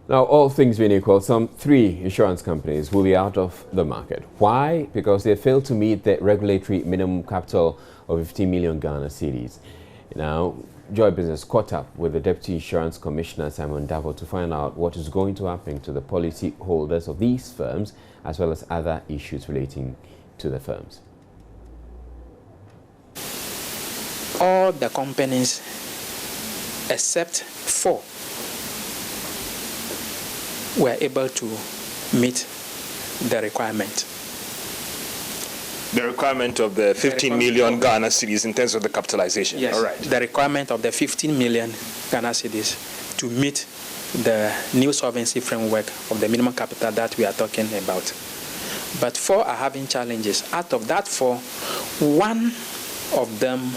Now, all things being equal, some 3 insurance companies will be out of the market. Why? Because they failed to meet the regulatory minimum capital of 15 million Ghana cedis. Now, Joy Business caught up with the Deputy Insurance Commissioner, Simon Davo, to find out what is going to happen to the policy holders of these firms, as well as other issues relating to the firms. All the companies, except 4, were able to meet the requirement. The requirement of the 15 million Ghana cedis in terms of the capitalization. Yes, all right. The requirement of the 15 million Ghana cedis to meet the new solvency framework of the minimum capital that we are talking about. But 4 are having challenges. Out of that 4, 1 of them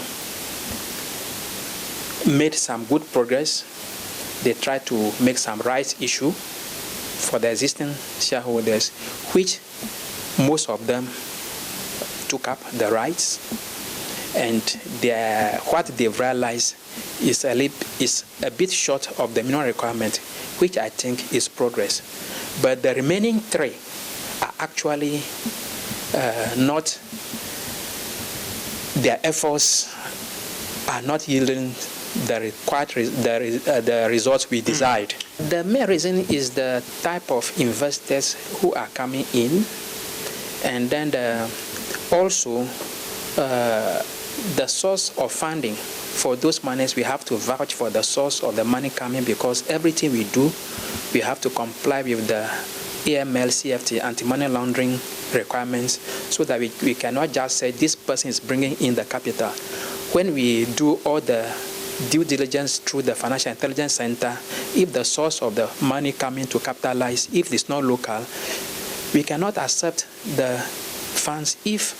made some good progress. They tried to make some rights issue for the existing shareholders, which most of them took up the rights, and what they've realized is a bit short of the minimum requirement, which I think is progress. But the remaining 3 are actually not, their efforts are not yielding the results we desired. The main reason is the type of investors who are coming in, and then also the source of funding. For those monies, we have to vouch for the source of the money coming, because everything we do, we have to comply with the AML, CFT, anti-money laundering requirements, so that we cannot just say this person is bringing in the capital. When we do all the due diligence through the Financial Intelligence Center, if the source of the money coming to capitalize, if it's not local, we cannot accept the funds if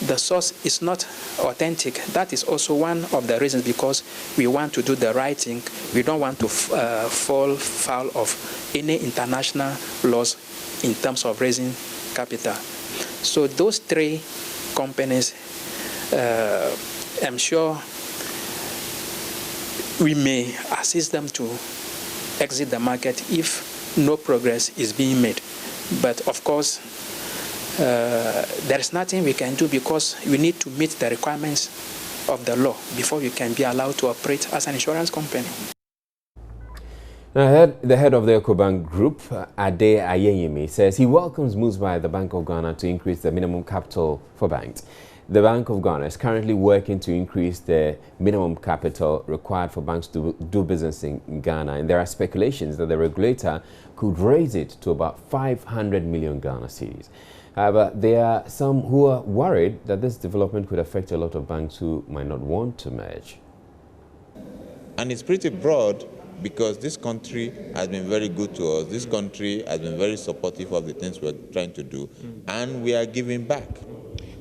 the source is not authentic. That is also one of the reasons, because we want to do the right thing. We don't want to fall foul of any international laws in terms of raising capital. So those 3 companies, I'm sure we may assist them to exit the market if no progress is being made. But of course, there is nothing we can do, because we need to meet the requirements of the law before we can be allowed to operate as an insurance company. Now, the head of the Ecobank Group, Ade Ayeyemi, says he welcomes moves by the Bank of Ghana to increase the minimum capital for banks. The Bank of Ghana is currently working to increase the minimum capital required for banks to do business in Ghana, and there are speculations that the regulator could raise it to about 500 million Ghana cedis. However, there are some who are worried that this development could affect a lot of banks who might not want to merge. And it's pretty broad, because this country has been very good to us. This country has been very supportive of the things we're trying to do, and we are giving back.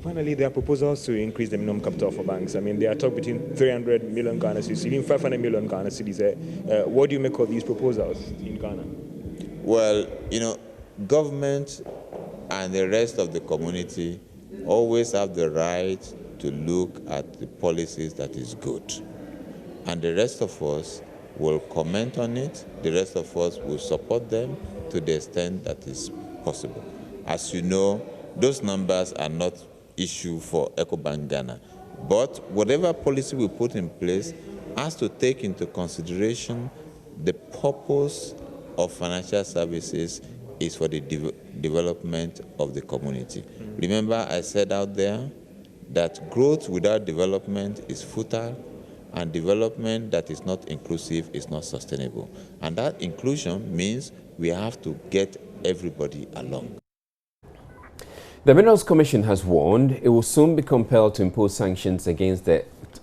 Finally, there are proposals to increase the minimum capital for banks. I mean, they are talk between 300 million Ghana cedis, even 500 million Ghana cedis. What do you make of these proposals in Ghana? Well, government and the rest of the community always have the right to look at the policies that is good. And the rest of us will comment on it. The rest of us will support them to the extent that is possible. As you know, those numbers are not issue for Ecobank Ghana. But whatever policy we put in place has to take into consideration the purpose of financial services is for the development of the community. Remember, I said out there that growth without development is futile, and development that is not inclusive is not sustainable. And that inclusion means we have to get everybody along. The Minerals Commission has warned it will soon be compelled to impose sanctions against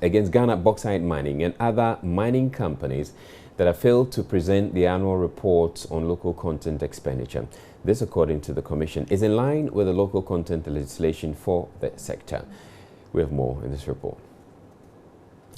Ghana Bauxite Mining and other mining companies that have failed to present the annual reports on local content expenditure. This, according to the Commission, is in line with the local content legislation for the sector. We have more in this report.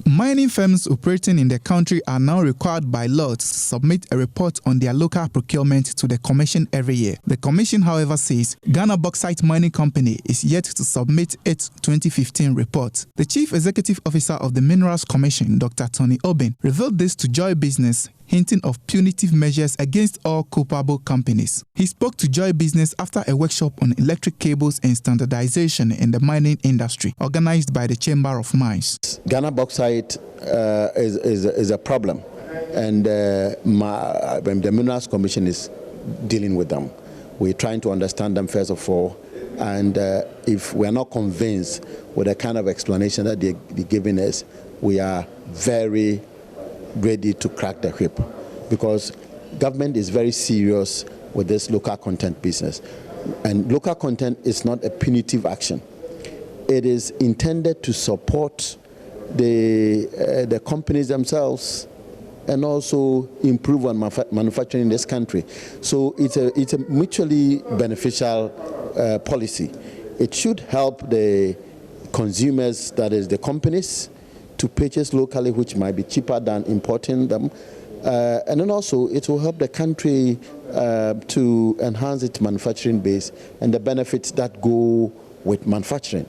Mining firms operating in the country are now required by law to submit a report on their local procurement to the Commission every year. The Commission, however, says Ghana Bauxite Mining Company is yet to submit its 2015 report. The Chief Executive Officer of the Minerals Commission, Dr. Tony Obin, revealed this to Joy Business hinting of punitive measures against all culpable companies. He spoke to Joy Business after a workshop on electric cables and standardization in the mining industry, organized by the Chamber of Mines. Ghana bauxite is a problem, and the Minerals Commission is dealing with them. We're trying to understand them first of all, and if we're not convinced with the kind of explanation that they're giving us, we are very ready to crack the whip, because government is very serious with this local content business, and local content is not a punitive action. It is intended to support the companies themselves and also improve on manufacturing in this country. So it's a mutually beneficial policy. It should help the consumers, that is the companies, to purchase locally, which might be cheaper than importing them. And then also it will help the country to enhance its manufacturing base and the benefits that go with manufacturing.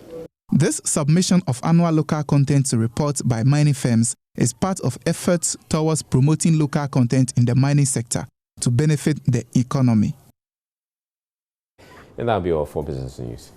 This submission of annual local content reports by mining firms is part of efforts towards promoting local content in the mining sector to benefit the economy. And that'll be all for Business News.